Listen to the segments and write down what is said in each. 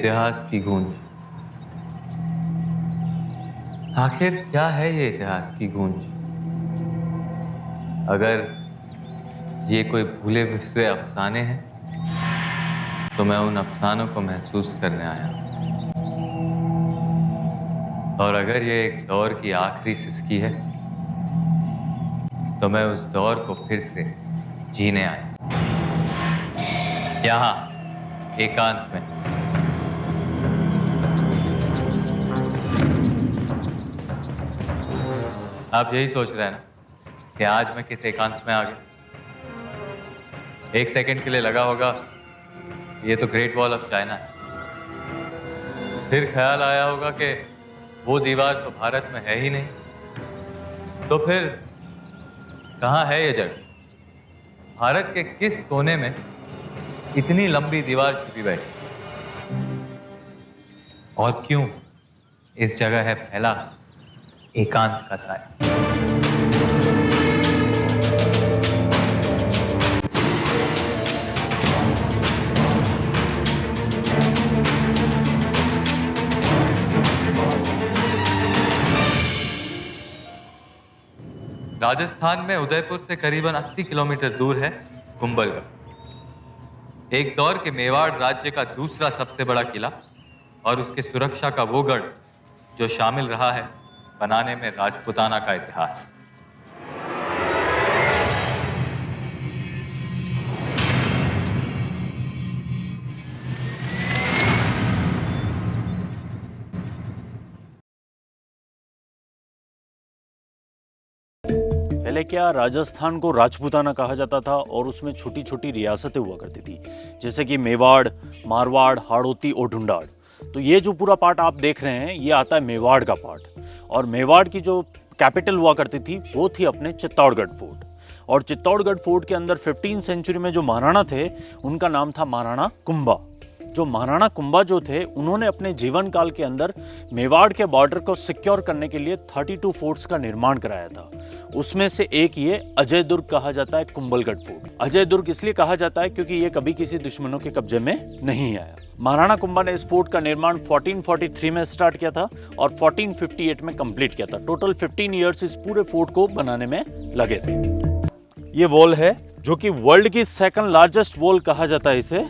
इतिहास की गूंज। आखिर क्या है ये इतिहास की गूंज? अगर ये कोई भूले बिसरे अफसाने हैं तो मैं उन अफसानों को महसूस करने आया हूं। और अगर ये एक दौर की आखिरी सिसकी है तो मैं उस दौर को फिर से जीने आया यहां एकांत में। आप यही सोच रहे हैं ना कि आज मैं किस एकांत में आ गया? एक सेकंड के लिए लगा होगा ये तो ग्रेट वॉल ऑफ चाइना है। फिर ख्याल आया होगा कि वो दीवार तो भारत में है ही नहीं, तो फिर कहाँ है ये जगह? भारत के किस कोने में इतनी लंबी दीवार छुपी बैठी? और क्यों इस जगह है फैला एकांत का साया? राजस्थान में उदयपुर से करीबन 80 किलोमीटर दूर है कुंभलगढ़। एक दौर के मेवाड़ राज्य का दूसरा सबसे बड़ा किला और उसके सुरक्षा का वो गढ़ जो शामिल रहा है बनाने में राजपूताना का इतिहास। पहले क्या राजस्थान को राजपूताना कहा जाता था और उसमें छोटी छोटी रियासतें हुआ करती थी, जैसे कि मेवाड़, मारवाड़, हाड़ौती और ढूंढाड़। तो ये जो पूरा पार्ट आप देख रहे हैं ये आता है मेवाड़ का पार्ट। और मेवाड़ की जो कैपिटल हुआ करती थी वो थी अपने चित्तौड़गढ़ फोर्ट। और चित्तौड़गढ़ फोर्ट के अंदर 15वीं सेंचुरी में जो महाराणा थे उनका नाम था महाराणा कुंभा। जो महाराणा कुंभा जो थे उन्होंने अपने जीवन काल के अंदर मेवाड़ के बॉर्डर को सिक्योर करने के लिए 32 फोर्ट्स का निर्माण कराया था। उसमें से एक ये अजय दुर्ग कहा जाता है, कुंभलगढ़ फोर्ट। अजय दुर्ग इसलिए कहा जाता है क्योंकि ये कभी किसी दुश्मनों के कब्जे में नहीं आया। महाराणा कुंभा ने इस फोर्ट का निर्माण 1443 में स्टार्ट किया था और 1458 में कंप्लीट किया था। टोटल 15 ईयर्स इस पूरे फोर्ट को बनाने में लगे थे। ये वॉल है जो कि वर्ल्ड की सेकंड लार्जेस्ट वॉल कहा जाता है इसे।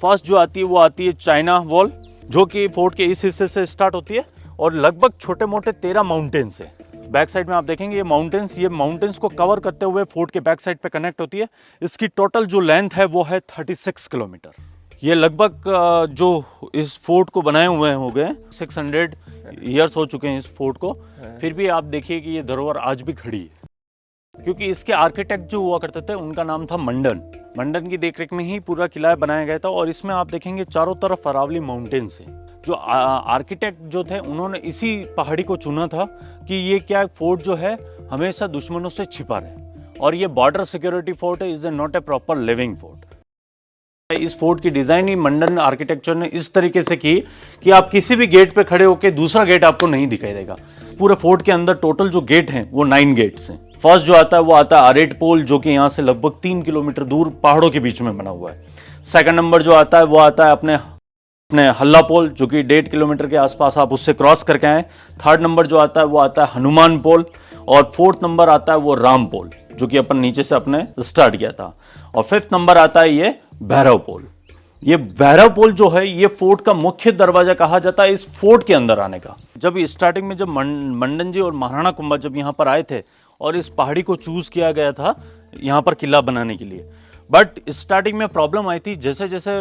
फर्स्ट जो आती है वो आती है चाइना वॉल, जो कि फोर्ट के इस हिस्से से स्टार्ट होती है और लगभग छोटे मोटे 13 माउंटेन्स है। बैक साइड में आप देखेंगे ये माउंटेन्स को कवर करते हुए फोर्ट के बैक साइड पे कनेक्ट होती है। इसकी टोटल जो लेंथ है वो है 36 किलोमीटर। ये लगभग जो इस फोर्ट को बनाए हुए हो गए 600 ईयर्स हो चुके हैं इस फोर्ट को, फिर भी आप देखिए कि ये धरोहर आज भी खड़ी है। क्योंकि इसके आर्किटेक्ट जो हुआ करते थे उनका नाम था मंडन। मंडन की देखरेख में ही पूरा किला बनाया गया था। और इसमें आप देखेंगे चारों तरफ अरावली माउंटेन्स है। जो आर्किटेक्ट जो थे उन्होंने इसी पहाड़ी को चुना था कि ये क्या फोर्ट जो है हमेशा दुश्मनों से छिपा रहे और ये बॉर्डर सिक्योरिटी फोर्ट है, is not a proper living fort. इस फोर्ट की डिजाइन ही मंडन आर्किटेक्चर ने इस तरीके से की कि आप किसी भी गेट पे खड़े होकर दूसरा गेट आपको नहीं दिखाई देगा। पूरे फोर्ट के अंदर टोटल जो गेट हैं वो 9 गेट्स हैं। फर्स्ट जो आता है वो आता है आरेट पोल, जो कि यहाँ से लगभग 3 किलोमीटर दूर पहाड़ों के बीच में बना हुआ है। सेकंड नंबर जो आता है वो आता है अपने हल्ला पोल, जो कि 1.5 किलोमीटर के आसपास आप उससे क्रॉस करके आए। थर्ड नंबर जो आता है वो आता है हनुमान पोल। और फोर्थ नंबर आता है वो राम पोल, जो कि अपन नीचे से अपने स्टार्ट किया था। और फिफ्थ नंबर आता है ये भैरव पोल। ये भैरव पोल जो है ये फोर्ट का मुख्य दरवाजा कहा जाता है इस फोर्ट के अंदर आने का। जब स्टार्टिंग में जब मंडन जी और महाराणा कुंभा जब यहाँ पर आए थे और इस पहाड़ी को चूज किया गया था यहाँ पर किला बनाने के लिए, बट स्टार्टिंग में प्रॉब्लम आई थी। जैसे जैसे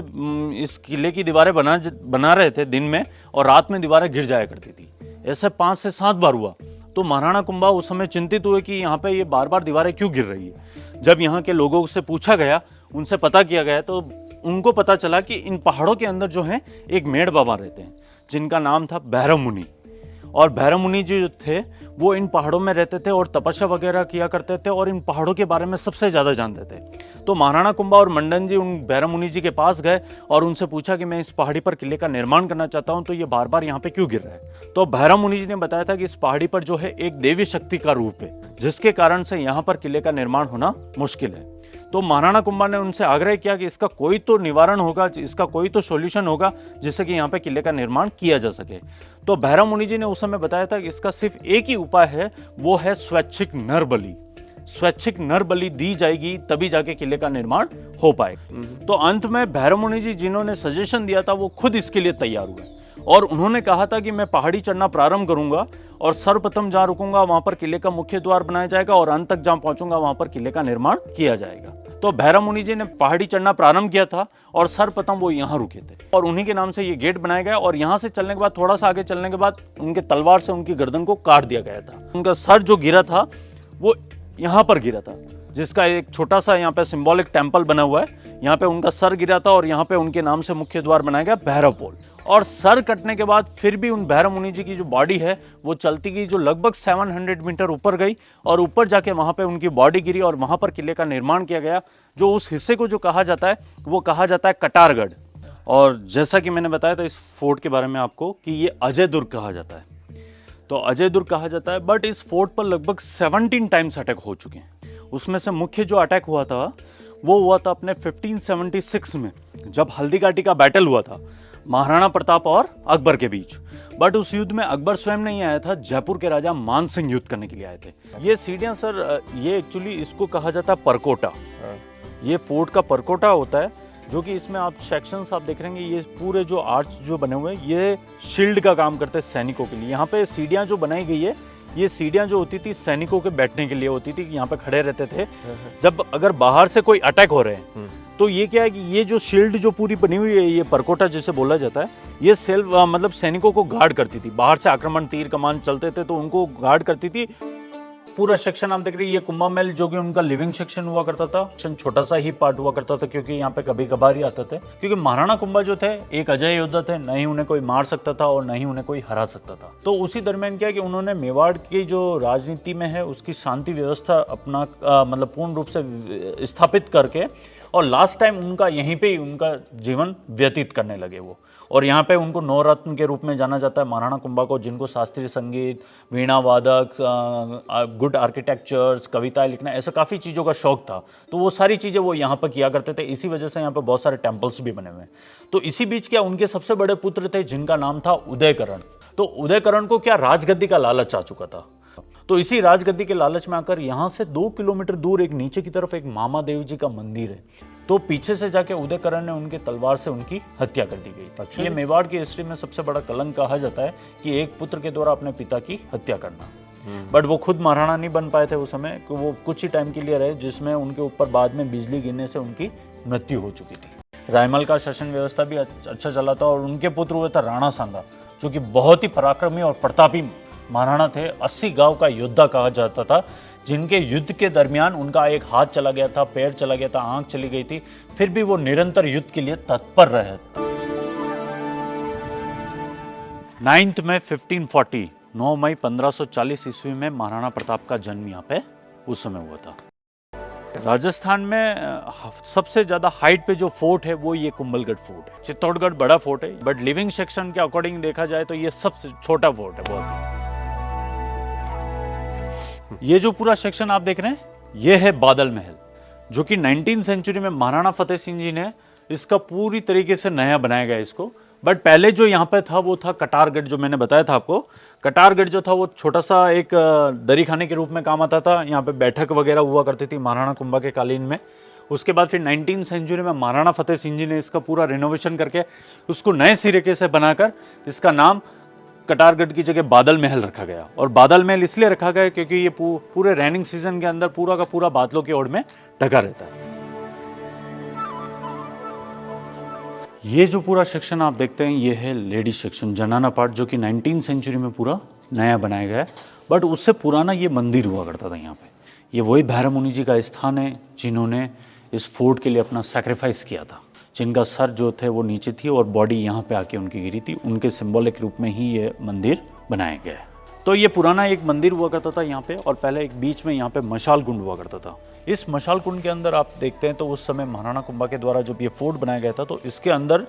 इस किले की दीवारें बना रहे थे दिन में और रात में दीवारें गिर जाया करती थी। ऐसे 5 से 7 बार हुआ। तो महाराणा कुंभा उस समय चिंतित हुए कि यहाँ पे ये बार बार दीवारें क्यों गिर रही है। जब यहाँ के लोगों से पूछा गया, उनसे पता किया गया, तो उनको पता चला कि इन पहाड़ों के अंदर जो है एक मेढ़ बाबा रहते हैं जिनका नाम था भैरव मुनि। और भैरव मुनि जो थे वो इन पहाड़ों में रहते थे और तपस्या वगैरह किया करते थे और इन पहाड़ों के बारे में सबसे ज़्यादा जानते थे। तो महाराणा कुंभा और मंडन जी उन भैरव मुनि जी के पास गए और उनसे पूछा कि मैं इस पहाड़ी पर किले का निर्माण करना चाहता हूँ, तो ये बार बार यहाँ पे क्यों गिर रहा है। तो भैरव मुनि जी ने बताया था कि इस पहाड़ी पर जो है एक देवी शक्ति का रूप है, जिसके कारण से यहाँ पर किले का निर्माण होना मुश्किल है। तो महाराणा कुंभा ने उनसे आग्रह किया कि इसका कोई तो निवारण होगा, इसका कोई तो सॉल्यूशन होगा जिससे कि यहाँ पे किले का निर्माण किया जा सके। तो भैरव मुनि जी ने उस समय बताया था कि इसका सिर्फ एक ही उपाय है, वो है स्वैच्छिक नर बलि। स्वैच्छिक नर बलि दी जाएगी तभी जाके किले का निर्माण हो पाएगा। तो अंत में भैरव मुनि जी जिन्होंने सजेशन दिया था वो खुद इसके लिए तैयार हुए और उन्होंने कहा था कि मैं पहाड़ी चढ़ना प्रारंभ करूंगा और सर्वप्रथम जहां रुकूंगा वहां पर किले का मुख्य द्वार बनाया जाएगा और अंत तक जहां पहुंचूंगा वहां पर किले का निर्माण किया जाएगा। तो भैरव मुनि जी ने पहाड़ी चढ़ना प्रारंभ किया था और सर्वप्रथम वो यहाँ रुके थे और उन्हीं के नाम से ये गेट बनाया गया और यहाँ से चलने के बाद थोड़ा सा आगे चलने के बाद उनके तलवार से उनकी गर्दन को काट दिया गया था। उनका सर जो गिरा था वो यहाँ पर गिरा था, जिसका एक छोटा सा यहाँ पे सिंबॉलिक टेम्पल बना हुआ है। यहाँ पे उनका सर गिरा था और यहाँ पे उनके नाम से मुख्य द्वार बनाया गया भैरव पोल। और सर कटने के बाद फिर भी उन भैरव मुनि जी की जो बॉडी है वो चलती गई, जो लगभग 700 मीटर ऊपर गई और ऊपर जाके वहाँ पे उनकी बॉडी गिरी और वहाँ पर किले का निर्माण किया गया। जो उस हिस्से को जो कहा जाता है वो कहा जाता है कटारगढ़। और जैसा कि मैंने बताया था इस फोर्ट के बारे में आपको कि ये अजय दुर्ग कहा जाता है, तो अजय दुर्ग कहा जाता है। बट इस फोर्ट पर लगभग 17 टाइम्स अटैक हो चुके हैं। उसमें से मुख्य जो अटैक हुआ था वो हुआ था अपने 1576 में, जब हल्दी घाटी का बैटल हुआ था महाराणा प्रताप और अकबर के बीच। बट उस युद्ध में अकबर स्वयं नहीं आया था, जयपुर के राजा मान सिंह युद्ध करने के लिए आए थे। ये सीढ़ियाँ सर, ये एक्चुअली इसको कहा जाता है परकोटा। ये फोर्ट का परकोटा होता है, जो कि इसमें आप सेक्शंस आप देख रहे हैं, ये पूरे जो आर्च जो बने हुए हैं ये शील्ड का काम करते हैं सैनिकों के लिए। यहाँ पे सीढ़ियाँ जो बनाई गई है, ये सीढ़ियाँ जो होती थी सैनिकों के बैठने के लिए होती थी, यहाँ पे खड़े रहते थे जब अगर बाहर से कोई अटैक हो रहे हैं। तो ये क्या है कि ये जो शील्ड जो पूरी बनी हुई है, ये परकोटा जिसे बोला जाता है, ये सेल्फ मतलब सैनिकों को गार्ड करती थी। बाहर से आक्रमण तीर कमान चलते थे तो उनको गार्ड करती थी। पूरा सेक्शन आप देख रहे हैं, ये कुंभा महल जो कि उनका लिविंग सेक्शन हुआ करता था। सेक्शन छोटा सा ही पार्ट हुआ करता था क्योंकि यहाँ पे कभी कभार ही आते थे, क्योंकि महाराणा कुंभा जो थे एक अजय योद्धा थे, न ही उन्हें कोई मार सकता था और न ही उन्हें कोई हरा सकता था। तो उसी दरमियान क्या है कि उन्होंने मेवाड़ की जो राजनीति में है उसकी शांति व्यवस्था अपना मतलब पूर्ण रूप से स्थापित करके और लास्ट टाइम उनका यहीं पे ही उनका जीवन व्यतीत करने लगे वो। और यहाँ पे उनको नवरत्न के रूप में जाना जाता है महाराणा कुंभा को, जिनको शास्त्रीय संगीत, वीणा वादक, गुड आर्किटेक्चर्स, कविताएं लिखना, ऐसा काफ़ी चीज़ों का शौक था। तो वो सारी चीज़ें वो यहाँ पर किया करते थे। इसी वजह से यहाँ पे बहुत सारे टेम्पल्स भी बने हुए हैं। तो इसी बीच क्या उनके सबसे बड़े पुत्र थे जिनका नाम था उदयकरण। तो उदयकरण को क्या राजगद्दी का लालच आ चुका था। तो इसी राजगद्दी के लालच में आकर यहाँ से 2 किलोमीटर दूर एक नीचे की तरफ एक मामा देव जी का मंदिर है। तो पीछे से जाके उदयकरण ने उनके तलवार से उनकी हत्या कर दी गई। अच्छा, ये मेवाड़ की हिस्ट्री में सबसे बड़ा कलंक कहा जाता है कि एक पुत्र के द्वारा अपने पिता की हत्या करना। बट वो खुद महाराणा नहीं बन पाए थे उस समय, कि वो कुछ ही टाइम के लिए रहे, जिसमें उनके ऊपर बाद में बिजली गिरने से उनकी मृत्यु हो चुकी थी। रायमल का शासन व्यवस्था भी अच्छा चला था और उनके पुत्र हुए था राणा सांगा, जो कि बहुत ही पराक्रमी और प्रतापी महाराणा थे। 80 गांव का योद्धा कहा जाता था, जिनके युद्ध के दरमियान उनका एक हाथ चला गया था, पैर चला गया था, आंख चली गई थी, फिर भी वो निरंतर युद्ध के लिए तत्पर रहे। 9 मई 1540, 9 मई 1540 ईस्वी में महाराणा प्रताप का जन्म यहाँ पे उस समय हुआ था। राजस्थान में सबसे ज्यादा हाइट पे जो फोर्ट है वो ये कुंभलगढ़ फोर्ट है। चित्तौड़गढ़ बड़ा फोर्ट है, बट लिविंग सेक्शन के अकॉर्डिंग देखा जाए तो ये सबसे छोटा फोर्ट है बहुत। ये जो पूरा सेक्शन आप देख रहे हैं ये है बादल महल, जो कि 19वीं सेंचुरी में महाराणा फतेह सिंह जी ने इसका पूरी तरीके से नया बनाया गया इसको। बट पहले जो यहाँ पे था वो था कटारगढ़, जो मैंने बताया था आपको। कटारगढ़ जो था वो छोटा सा एक दरी खाने के रूप में काम आता था। यहाँ पे बैठक वगैरह हुआ करती थी महाराणा कुंभा के कालीन में। उसके बाद फिर 19वीं सेंचुरी में महाराणा फतेह सिंह जी ने इसका पूरा रिनोवेशन करके उसको नए सिरे से बनाकर इसका नाम कटारगढ़ की जगह बादल महल रखा गया। और बादल महल इसलिए रखा गया क्योंकि ये पूरे रेनिंग सीजन के अंदर पूरा का पूरा बादलों की ओर में ढका रहता है। ये जो पूरा सेक्शन आप देखते हैं ये है लेडीज सेक्शन, जनाना पार्ट, जो कि 19वीं सेंचुरी में पूरा नया बनाया गया है। बट उससे पुराना ये मंदिर हुआ करता था यहाँ पे। ये वही भैरव मुनि जी का स्थान है जिन्होंने इस फोर्ट के लिए अपना सैक्रिफाइस किया था, जिनका सर जो थे वो नीचे थी और बॉडी यहाँ पे आके उनकी गिरी थी। उनके सिंबॉलिक रूप में ही ये मंदिर बनाया गया है। तो ये पुराना एक मंदिर हुआ करता था यहाँ पे, और पहले एक बीच में यहाँ पे मशाल कुंड हुआ करता था। इस मशाल कुंड के अंदर आप देखते हैं तो उस समय महाराणा कुंभा के द्वारा जब ये फोर्ट बनाया गया था तो इसके अंदर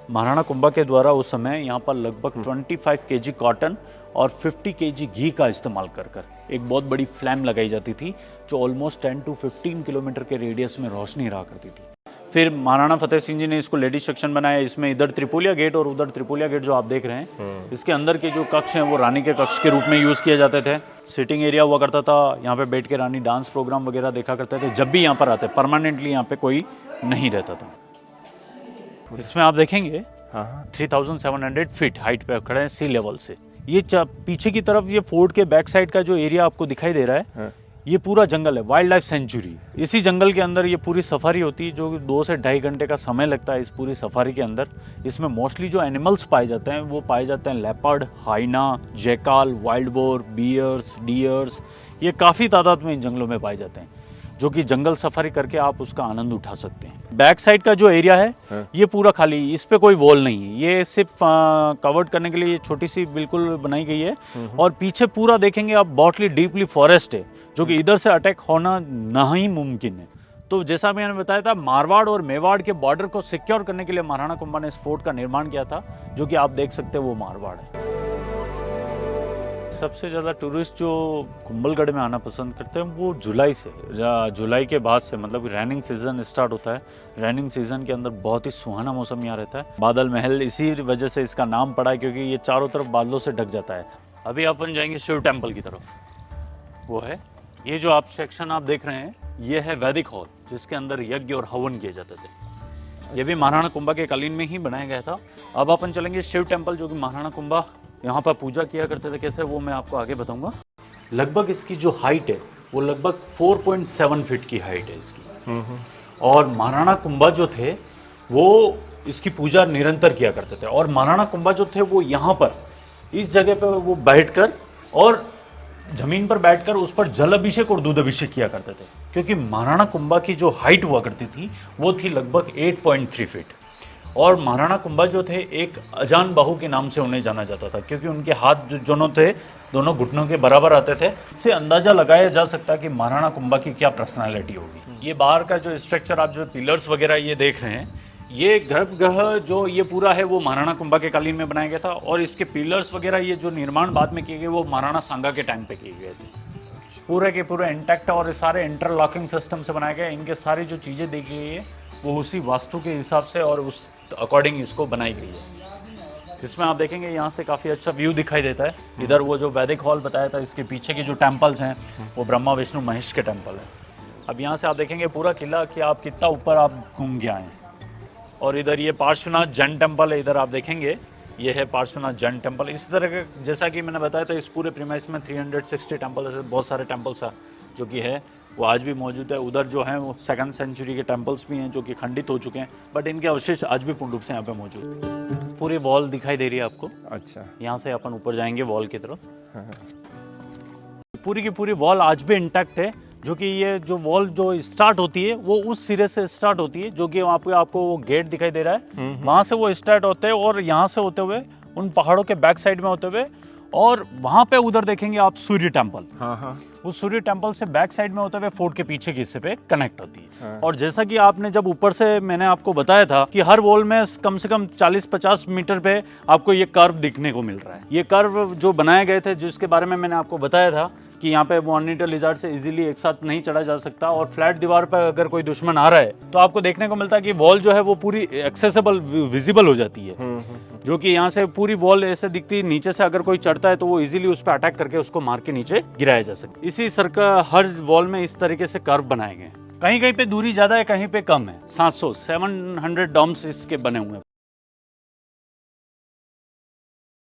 महाराणा कुंभा के द्वारा उस समय यहाँ पर लगभग 25 केजी कॉटन और 50 केजी घी का इस्तेमाल कर एक बहुत बड़ी फ्लैम लगाई जाती थी जो ऑलमोस्ट 10 to 15 किलोमीटर के रेडियस में रोशनी रहा करती थी। फिर महाराणा फतेह सिंह जी ने इसको लेडीज सेक्शन बनाया। इसमें इधर त्रिपोलिया गेट और उधर त्रिपोलिया गेट जो आप देख रहे हैं, इसके अंदर के जो कक्ष हैं वो रानी के कक्ष के रूप में यूज़ किए जाते थे। सिटिंग एरिया हुआ करता था, यहाँ पे बैठ के रानी डांस प्रोग्राम वगैरह देखा करते थे। जब भी यहाँ पर आते परमानेंटली यहाँ पे कोई नहीं रहता था। इसमें आप देखेंगे 3700 फीट हाइट पे खड़े हैं सी लेवल से। ये पीछे की तरफ ये फोर्ट के बैक साइड का जो एरिया आपको दिखाई दे रहा है, ये पूरा जंगल है, वाइल्ड लाइफ सेंचुरी। इसी जंगल के अंदर ये पूरी सफारी होती है जो 2 से 2.5 घंटे का समय लगता है इस पूरी सफारी के अंदर। इसमें मोस्टली जो एनिमल्स पाए जाते हैं वो पाए जाते हैं leopard, hyena, jackal, wild boar, bears, deers. ये काफ़ी तादाद में इन जंगलों में पाए जाते हैं जो कि जंगल सफारी करके आप उसका आनंद उठा सकते हैं। बैक साइड का जो एरिया है ये पूरा खाली, इस पे कोई वॉल नहीं है, ये सिर्फ कवर्ड करने के लिए ये छोटी सी बिल्कुल बनाई गई है। और पीछे पूरा देखेंगे आप बहुत डीपली फॉरेस्ट है जो कि इधर से अटैक होना नहीं मुमकिन है। तो जैसा मैंने बताया था, मारवाड़ और मेवाड़ के बॉर्डर को सिक्योर करने के लिए महाराणा कुंभा ने इस फोर्ट का निर्माण किया था जो कि आप देख सकते हैं वो मारवाड़ है। सबसे ज़्यादा टूरिस्ट जो कुंभलगढ़ में आना पसंद करते हैं वो जुलाई से, जुलाई के बाद से, मतलब रेनिंग सीजन स्टार्ट होता है। रेनिंग सीजन के अंदर बहुत ही सुहाना मौसम यहाँ रहता है। बादल महल इसी वजह से इसका नाम पड़ा है क्योंकि ये चारों तरफ बादलों से ढक जाता है। अभी अपन जाएंगे शिव टेम्पल की तरफ, वो है ये जो आप सेक्शन आप देख रहे हैं, ये है वैदिक हॉल जिसके अंदर यज्ञ और हवन किए जाते थे। ये भी महाराणा कुंभा के कालीन में ही बनाया गया था। अब अपन चलेंगे शिव टेम्पल जो कि महाराणा कुंभा यहाँ पर पूजा किया करते थे। कैसे वो मैं आपको आगे बताऊंगा। लगभग इसकी जो हाइट है वो लगभग 4.7 फीट की हाइट है इसकी। और महाराणा कुंभा जो थे वो इसकी पूजा निरंतर किया करते थे। और महाराणा कुंभा जो थे वो यहाँ पर इस जगह पर वो बैठकर और जमीन पर बैठकर उस पर जल अभिषेक और दूध अभिषेक किया करते थे क्योंकि महाराणा कुंभा की जो हाइट हुआ करती थी वो थी लगभग 8.3 फीट। और महाराणा कुंभा जो थे एक अजान बाहु के नाम से उन्हें जाना जाता था क्योंकि उनके हाथ जो थे दोनों घुटनों के बराबर आते थे। इससे अंदाजा लगाया जा सकता है कि महाराणा कुंभा की क्या पर्सनालिटी होगी। ये बाहर का जो स्ट्रक्चर आप जो पिलर्स वगैरह ये देख रहे हैं, ये गर्भगृह जो ये पूरा है वो महाराणा कुंभा के कालीन में बनाया गया था। और इसके पिलर्स वगैरह ये जो निर्माण बाद में किए गए वो महाराणा सांगा के टाइम पे किए गए थे। पूरे के पूरे इंटैक्ट और सारे इंटरलॉकिंग सिस्टम से बनाए गए। इनके सारी जो चीज़ें देखी गई है वो उसी वास्तु के हिसाब से और उस अकॉर्डिंग इसको बनाई गई है। इसमें आप देखेंगे यहाँ से काफ़ी अच्छा व्यू दिखाई देता है। इधर वो जो वैदिक हॉल बताया था, इसके पीछे की जो टेम्पल्स हैं वो ब्रह्मा विष्णु महेश के टेम्पल है। अब यहाँ से आप देखेंगे पूरा किला कि आप कितना ऊपर आप घूम के आए हैं। और इधर ये पार्श्वनाथ जैन टेम्पल है, इधर आप देखेंगे ये है पार्श्वनाथ जैन टेम्पल। इस तरह के जैसा कि मैंने बताया था इस पूरे प्रीमाइस में 360 टेम्पल है, बहुत सारे टेम्पल्स है जो कि है वो आज भी मौजूद है। उधर जो हैं वो 2nd सेंचुरी के टेम्पल्स भी हैं जो कि खंडित हो चुके हैं, बट इनके अवशेष आज भी पूर्ण रूप से यहाँ पे मौजूद। पूरी वॉल दिखाई दे रही है आपको। अच्छा, यहाँ से अपन ऊपर जाएंगे वॉल की तरफ। पूरी की पूरी वॉल आज भी इंटैक्ट है जो कि ये जो वॉल जो स्टार्ट होती है वो उस सिरे से स्टार्ट होती है जो कि आपको वो गेट दिखाई दे रहा है, वहाँ से वो स्टार्ट होते हैं और यहाँ से होते हुए उन पहाड़ों के बैक साइड में होते हुए और वहाँ पे उधर देखेंगे आप सूर्य टेम्पल। उस सूर्य टेम्पल से बैक साइड में होते हुए फोर्ट के पीछे के हिस्से पे कनेक्ट होती है। और जैसा कि आपने जब ऊपर से मैंने आपको बताया था कि हर वॉल में कम से कम 40-50 मीटर पे आपको ये कर्व दिखने को मिल रहा है। ये कर्व जो बनाए गए थे जिसके बारे में मैंने आपको बताया था कि यहाँ पे मॉनिटर लिजार्ड से इजीली एक साथ नहीं चढ़ा जा सकता और फ्लैट दीवार पर अगर कोई दुश्मन आ रहा है तो आपको देखने को मिलता है कि वॉल जो है वो पूरी एक्सेसिबल विजिबल हो जाती है, जो कि यहाँ से पूरी वॉल ऐसे दिखती है। नीचे से अगर कोई चढ़ता है तो वो इजीली उस पर अटैक करके उसको मार के नीचे गिराया जा सकता है। इसी सर्कल हर वॉल में इस तरीके से कर्व बनाए गए हैं। कहीं कहीं पे दूरी ज्यादा है, कहीं पे कम है। 700-700 डॉम्स इसके बने हुए हैं।